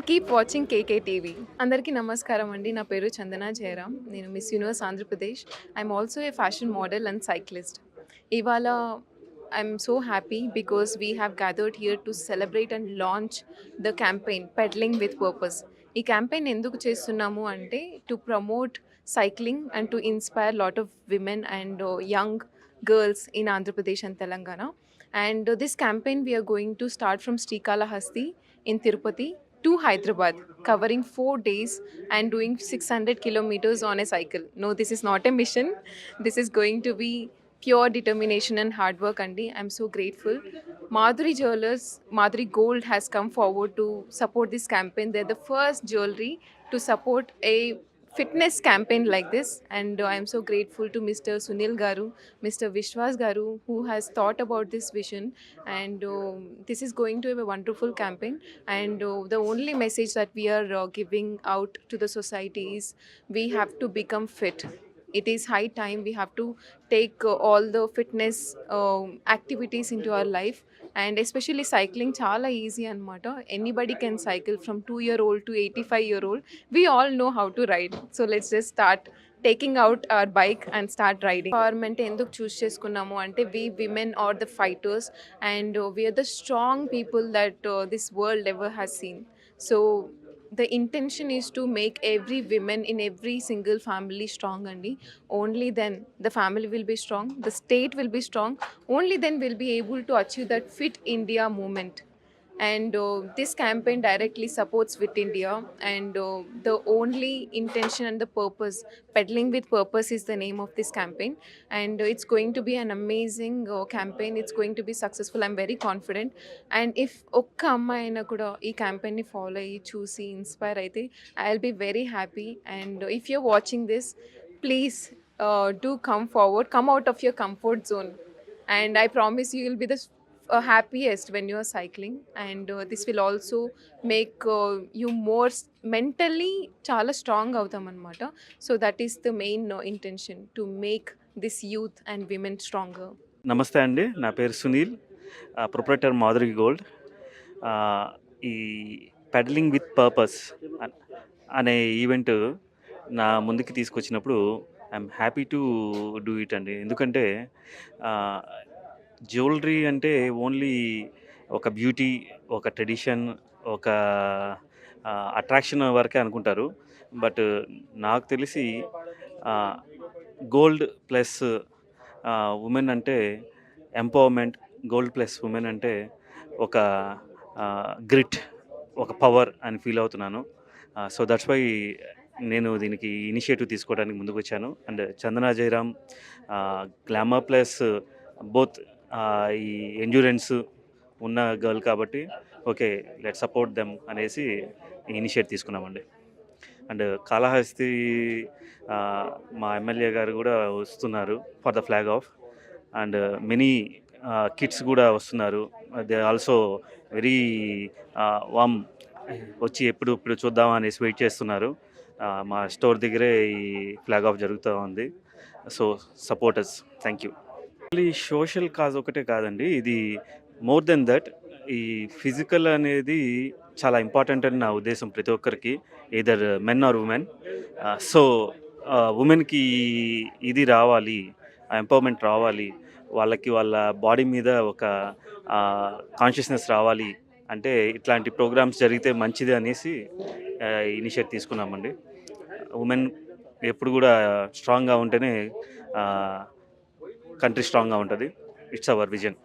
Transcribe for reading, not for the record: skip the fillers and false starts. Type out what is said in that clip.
and keep watching KKTV. అందరికీ నమస్కారం అండి. నా పేరు చందన జయరామ్. నేను miss universe Andhra Pradesh. I'm also a fashion model and cyclist. ఇవాళ I'm so happy because we have gathered here to celebrate and launch the campaign pedalling with purpose. ఈ campaign ఎందుకు చేస్తున్నాము అంటే to promote cycling and to inspire a lot of women and young girls in Andhra Pradesh and Telangana. And this campaign we are going to start from Srikalahasti in Tirupati to Hyderabad, covering 4 days and doing 600 kilometers on a cycle. No, this is not a mission. This is going to be pure determination and hard work, Andy. I'm so grateful. Madhuri Jewelers, Madhuri Gold has come forward to support this campaign. They're the first jewelry to support a fitness campaign like this, and I am so grateful to Mr. Sunil Garu, Mr. Vishwas Garu, who has thought about this vision, and this is going to be a wonderful campaign. And the only message that we are giving out to the society is we have to become fit. It is high time we have to take all the fitness activities into our life, and especially cycling chala easy anamata. Anybody can cycle from 2-year-old to 85-year-old. We all know how to ride, so let's just start taking out our bike and start riding. Empowerment ఎందుకు చూస్ చేసుకున్నాము అంటే we women are the fighters, and we are the strong people that this world ever has seen. So the intention is to make every woman in every single family strong, and only then the family will be strong, the state will be strong, only then we'll be able to achieve that fit India movement. And this campaign directly supports Fit India, and the only intention and the purpose, peddling with purpose, is the name of this campaign. And it's going to be an amazing campaign. It's going to be successful, I'm very confident. And if okka amma aina kuda ee campaign ni follow ayi choose inspire aithe, I'll be very happy. And if you're watching this, please do come forward, come out of your comfort zone, and I promise you will be the happiest when you are cycling. And this will also make you more mentally చాలా strong అవుతాం అనమాట. So that is the main intention, to make this youth and women stronger. నమస్తే అండి, నా పేరు Sunil, proprietor Madhuri gold. ఈ peddling with purpose అనే event నా ముందుకి తీసుకొచ్చినప్పుడు I'm happy to do it అండి. ఎందుకంటే జ్యువెలరీ అంటే ఓన్లీ ఒక బ్యూటీ, ఒక ట్రెడిషన్, ఒక అట్రాక్షన్ వరకే అనుకుంటారు. బట్ నాకు తెలిసి గోల్డ్ ప్లస్ ఉమెన్ అంటే ఎంపవర్మెంట్, గోల్డ్ ప్లస్ ఉమెన్ అంటే ఒక గ్రిట్, ఒక పవర్ అని ఫీల్ అవుతున్నాను. సో దట్స్ వై నేను దీనికి ఇనిషియేటివ్ తీసుకోవడానికి ముందుకు వచ్చాను. And Chandana Jayaram glamour plus both ఈ ఎండ్యూరెన్స్ ఉన్న గర్ల్ కాబట్టి ఓకే, లెట్ సపోర్ట్ దెమ్ అనేసి ఇనిషియేట్ తీసుకున్నామండి. అండ్ కాళహస్తి మా ఎమ్మెల్యే గారు కూడా వస్తున్నారు for the flag of, and many kids కూడా వస్తున్నారు. దే ఆల్సో వెరీ వామ్, వచ్చి ఎప్పుడు చూద్దామా అనేసి వెయిట్ చేస్తున్నారు. మా స్టోర్ దగ్గరే ఈ ఫ్లాగ్ ఆఫ్ జరుగుతూ ఉంది. So supporters, thank you. Social cause ఒకటే కాదండి, ఇది మోర్ దెన్ దట్. ఈ ఫిజికల్ అనేది చాలా ఇంపార్టెంట్ అని నా ఉద్దేశం, ప్రతి ఒక్కరికి, either men or women. So ఉమెన్కి ఇది రావాలి, ఎంపవర్మెంట్ రావాలి, వాళ్ళకి వాళ్ళ బాడీ మీద ఒక కాన్షియస్నెస్ రావాలి అంటే ఇట్లాంటి ప్రోగ్రామ్స్ జరిగితే మంచిది అనేసి ఇనిషియేట్ తీసుకున్నామండి. ఉమెన్ ఎప్పుడు కూడా స్ట్రాంగ్గా ఉంటేనే కంట్రీ స్ట్రాంగ్గా ఉంటుంది. It's our vision.